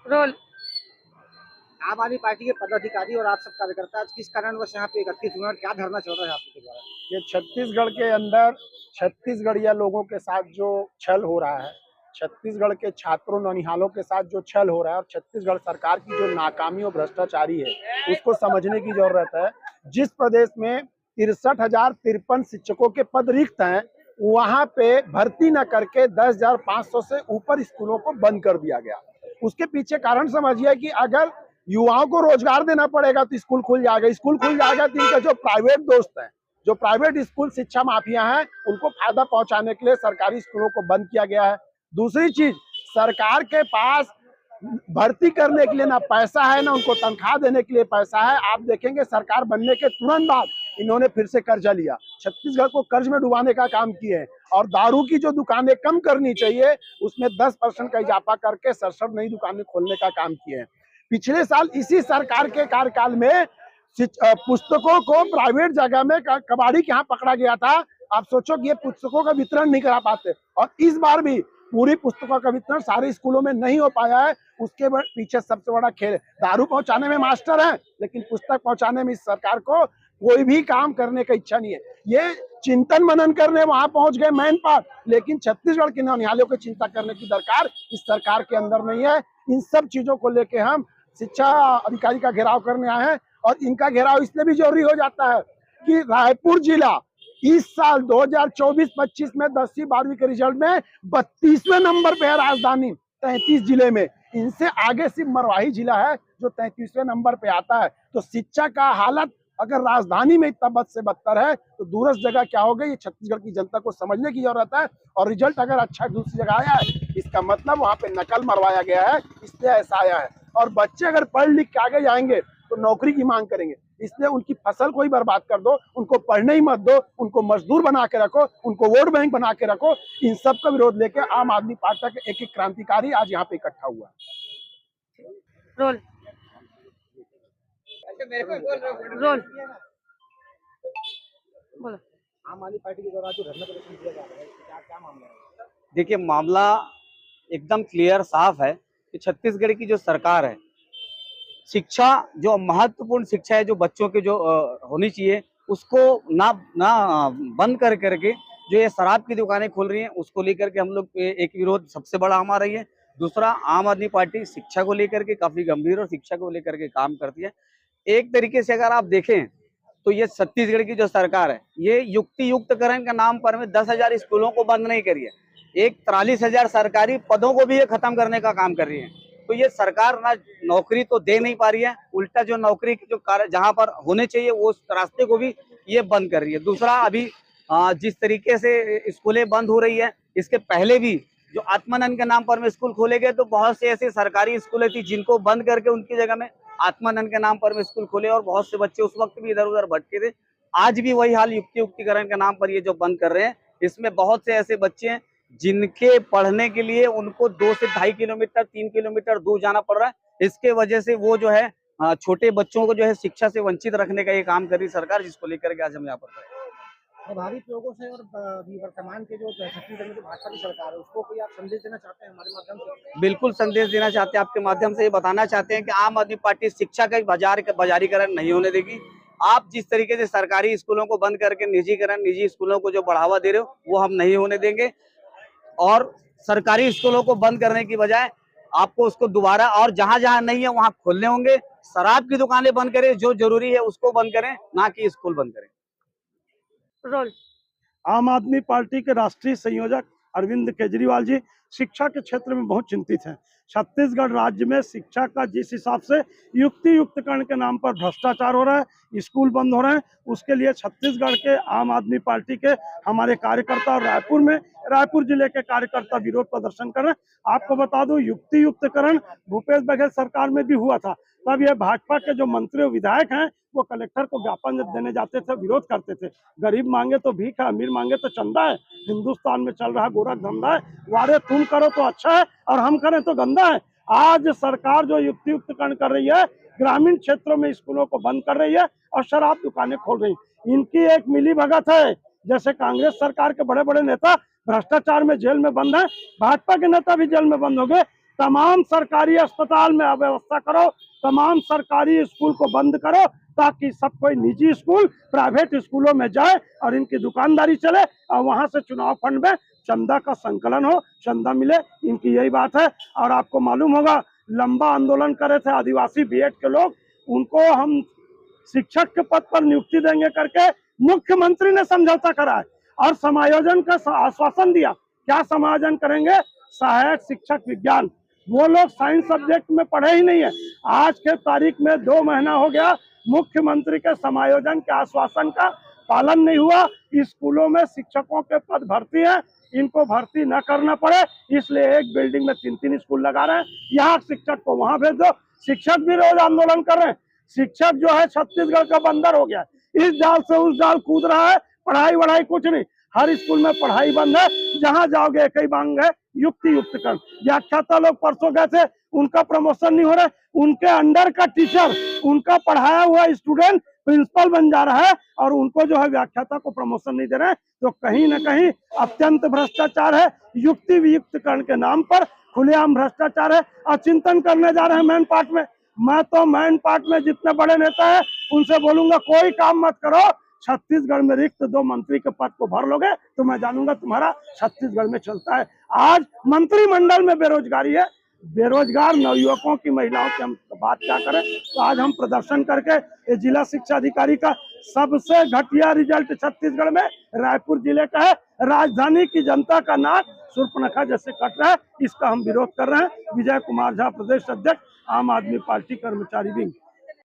Role. आम आदमी party के पदाधिकारी और आप सब कार्यकर्ता आज किस कारणवश यहाँ पे एकत्रित हुए और क्या धरना चल रहा है आपके द्वारा? ये छत्तीसगढ़ के अंदर छत्तीसगढ़िया लोगों के साथ जो छल हो रहा है, छत्तीसगढ़ के छात्रों नौनिहालों के साथ जो छल हो रहा है और छत्तीसगढ़ सरकार की जो नाकामी और भ्रष्टाचारी है, उसको समझने की जरूरत है। जिस प्रदेश में 63,053 शिक्षकों के पद रिक्त हैं, वहां पे भर्ती न करके 10,500 से ऊपर स्कूलों को बंद कर दिया गया। उसके पीछे कारण समझिए कि अगर युवाओं को रोजगार देना पड़ेगा तो स्कूल खुल जाएगा, स्कूल खुल जाएगा तो इनके जो प्राइवेट दोस्त हैं, जो प्राइवेट स्कूल शिक्षा माफिया हैं, उनको फायदा पहुंचाने के लिए सरकारी स्कूलों को बंद किया गया है। दूसरी चीज, सरकार के पास भर्ती करने के लिए ना पैसा है, ना उनको तनख्वाह देने के लिए पैसा है। आप देखेंगे सरकार बनने के तुरंत बाद इन्होंने फिर से कर्जा लिया, छत्तीसगढ़ को कर्ज में डुबाने का काम किए हैं। और दारू की जो दुकानें कम करनी चाहिए, उसमें 10% का इजाफा करके 67 नई दुकानें खोलने का काम किए हैं। पिछले साल इसी सरकार के कार्यकाल में पुस्तकों को प्राइवेट जगह में कबाड़ी के यहाँ पकड़ा गया था। आप सोचो कि ये पुस्तकों का वितरण नहीं करा पाते, और इस बार भी पूरी पुस्तकों का वितरण सारे स्कूलों में नहीं हो पाया है। उसके पीछे सबसे बड़ा खेल है। दारू पहुंचाने में मास्टर है, लेकिन पुस्तक पहुंचाने में इस सरकार को कोई भी काम करने का इच्छा नहीं है। ये चिंतन मनन करने वहां पहुंच गए मैन पार्ट, लेकिन छत्तीसगढ़ के नौनिहालों को चिंता करने की दरकार इस सरकार के अंदर नहीं है। इन सब चीजों को लेके हम शिक्षा अधिकारी का घेराव करने आए हैं, और इनका घेराव इसलिए भी जरूरी हो जाता है कि रायपुर जिला इस साल 2024-25 में 10वीं 12वीं के रिजल्ट में 32वें नंबर पे है, राजधानी 33 जिले में। इनसे आगे सिर्फ मरवाही जिला है जो 33वें नंबर पे आता है। तो शिक्षा का हालत अगर राजधानी में इतना बद से बदतर है, तो दूरस्थ जगह क्या होगा, ये छत्तीसगढ़ की जनता को समझने की जरूरत है। और रिजल्ट अगर अच्छा दूसरी जगह आया है, इसका मतलब वहां पे नकल मरवाया गया है, इसलिए ऐसा आया है। और बच्चे अगर पढ़ लिख के आगे जाएंगे तो नौकरी की मांग करेंगे, इसलिए उनकी फसल को ही बर्बाद कर दो, उनको पढ़ने ही मत दो, उनको मजदूर बना के रखो, उनको वोट बैंक बना के रखो। इन सब का विरोध लेके आम आदमी पार्टी के एक एक क्रांतिकारी आज यहाँ पे इकट्ठा हुआ है। रोल। रोल। बोलो। आम आदमी पार्टी के द्वारा जो धरना प्रदर्शन किया जा रहा है, क्या मामला है? देखिए, मामला एकदम क्लियर साफ है कि छत्तीसगढ़ की जो सरकार है, शिक्षा जो महत्वपूर्ण शिक्षा है जो बच्चों के जो होनी चाहिए, उसको ना बंद करके जो ये शराब की दुकानें खोल रही हैं, उसको लेकर के हम लोग एक विरोध सबसे बड़ा हमारा ही है। दूसरा, आम आदमी पार्टी शिक्षा को लेकर के काफी गंभीर और शिक्षा को लेकर के काम करती है। एक तरीके से अगर आप देखें तो ये छत्तीसगढ़ की जो सरकार है, ये युक्ति युक्तकरण के नाम पर में 10,000 स्कूलों को बंद नहीं करी है, एक 43,000 सरकारी पदों को भी ये खत्म करने का काम कर रही है। तो ये सरकार ना नौकरी तो दे नहीं पा रही है, उल्टा जो नौकरी के जो कार्य जहां पर होने चाहिए वो उस रास्ते को भी ये बंद कर रही है। दूसरा, अभी जिस तरीके से स्कूलें बंद हो रही है, इसके पहले भी जो आत्मानंद के नाम पर में स्कूल खोले गए, तो बहुत से ऐसे सरकारी स्कूलें थी जिनको बंद करके उनकी जगह में आत्मानंद के नाम पर में स्कूल खोले, और बहुत से बच्चे उस वक्त भी इधर उधर भटके थे। आज भी वही हाल युक्तिकरण के नाम पर ये जो बंद कर रहे हैं, इसमें बहुत से ऐसे बच्चे हैं जिनके पढ़ने के लिए उनको 2 से 2.5 किलोमीटर 3 किलोमीटर दूर जाना पड़ रहा है। इसके वजह से वो जो है छोटे बच्चों को जो है शिक्षा से वंचित रखने का ये काम कर रही सरकार, जिसको लेकर के आज हम यहाँ पर खड़े हैं। प्रभावित लोगों से और वर्तमान के जो छत्तीसगढ़ में जो भाजपा की सरकार है, उसको कोई आप संदेश देना चाहते हैं हमारे माध्यम से? बिल्कुल संदेश देना चाहते हैं, आपके माध्यम से ये बताना चाहते हैं कि आम आदमी पार्टी शिक्षा का बाजारीकरण नहीं होने देगी। आप जिस तरीके से सरकारी स्कूलों को बंद करके निजी स्कूलों को जो बढ़ावा दे रहे हो, वो हम नहीं होने देंगे। और सरकारी स्कूलों को बंद करने की बजाय आपको उसको दोबारा, और जहां जहां नहीं है वहां खोलने होंगे। शराब की दुकानें बंद करें, जो जरूरी है उसको बंद करें, ना कि स्कूल बंद करें। रोल। आम आदमी पार्टी के राष्ट्रीय संयोजक अरविंद केजरीवाल जी शिक्षा के क्षेत्र में बहुत चिंतित हैं। छत्तीसगढ़ राज्य में शिक्षा का जिस हिसाब से युक्ति युक्तकरण के नाम पर भ्रष्टाचार हो रहा है, स्कूल बंद हो रहे हैं, उसके लिए छत्तीसगढ़ के आम आदमी पार्टी के हमारे कार्यकर्ता और रायपुर जिले के कार्यकर्ता विरोध प्रदर्शन कर रहे हैं। आपको बता दूं, युक्ति युक्तकरण भूपेश बघेल सरकार में भी हुआ था। तब ये भाजपा के जो मंत्री और विधायक हैं, वो कलेक्टर को ज्ञापन देने जाते थे, विरोध करते थे। गरीब मांगे तो भीख है, अमीर मांगे तो चंदा है। हिंदुस्तान में चल रहा गोरख धंधा है, वारे तुम करो तो अच्छा है और हम करें तो गंदा है। आज सरकार जो युक्ति युक्तकरण कर रही है, ग्रामीण क्षेत्रों में स्कूलों को बंद कर रही है और शराब दुकानें खोल रही है। इनकी एक मिली भगत है, जैसे कांग्रेस सरकार के बड़े बड़े नेता भ्रष्टाचार में जेल में बंद है, भाजपा के नेता भी जेल में बंद हो गए। तमाम सरकारी अस्पताल में अव्यवस्था करो, तमाम सरकारी स्कूल को बंद करो, ताकि सब कोई निजी स्कूल प्राइवेट स्कूलों में जाए और इनकी दुकानदारी चले और वहां से चुनाव फंड में चंदा का संकलन हो, चंदा मिले, इनकी यही बात है। और आपको मालूम होगा, लंबा आंदोलन करे थे आदिवासी बीएड के लोग, उनको हम शिक्षक के पद पर नियुक्ति देंगे करके मुख्यमंत्री ने समझौता करा है और समायोजन का आश्वासन दिया। क्या समायोजन करेंगे? सहायक शिक्षक विज्ञान। वो लोग साइंस सब्जेक्ट में पढ़े ही नहीं है। आज के तारीख में 2 महीना हो गया, मुख्यमंत्री के समायोजन के आश्वासन का पालन नहीं हुआ। स्कूलों में शिक्षकों के पद भर्ती है, इनको भर्ती न करना पड़े, इसलिए एक बिल्डिंग में 3-3 स्कूल लगा रहे हैं। यहाँ शिक्षक को वहां भेज दो। शिक्षक भी रोज आंदोलन कर रहे हैं। शिक्षक जो है छत्तीसगढ़ का बंदर हो गया, इस डाल से उस डाल कूद रहा है, पढ़ाई वढ़ाई कुछ नहीं। हर स्कूल में पढ़ाई बंद है, जहां जाओगे एक ही मांग है, युक्ति युक्त कर। व्याख्याता लोग परसों गए थे, उनका प्रमोशन नहीं हो रहा है। उनके अंडर का टीचर, उनका पढ़ाया हुआ स्टूडेंट प्रिंसिपल बन जा रहा है और उनको जो है व्याख्याता को प्रमोशन नहीं दे रहे हैं। तो कहीं ना कहीं अत्यंत भ्रष्टाचार है। युक्ति वियुक्तकरण के नाम पर खुलेआम भ्रष्टाचार है और चिंतन करने जा रहे हैं मैन पार्ट में। मैं तो मैन पार्ट में जितने बड़े नेता है उनसे बोलूंगा, कोई काम मत करो। छत्तीसगढ़ में रिक्त 2 मंत्री के पद को भर लोगे तो मैं जानूंगा तुम्हारा छत्तीसगढ़ में चलता है। आज मंत्रिमंडल में बेरोजगारी है, बेरोजगार नवयुवकों की, महिलाओं की हम बात क्या करें। तो आज हम प्रदर्शन करके ये जिला शिक्षा अधिकारी का सबसे घटिया रिजल्ट छत्तीसगढ़ में रायपुर जिले का है। राजधानी की जनता का नाक शूर्पणखा जैसे कट रहा है, इसका हम विरोध कर रहे हैं। विजय कुमार झा, प्रदेश अध्यक्ष, आम आदमी पार्टी कर्मचारी विंग।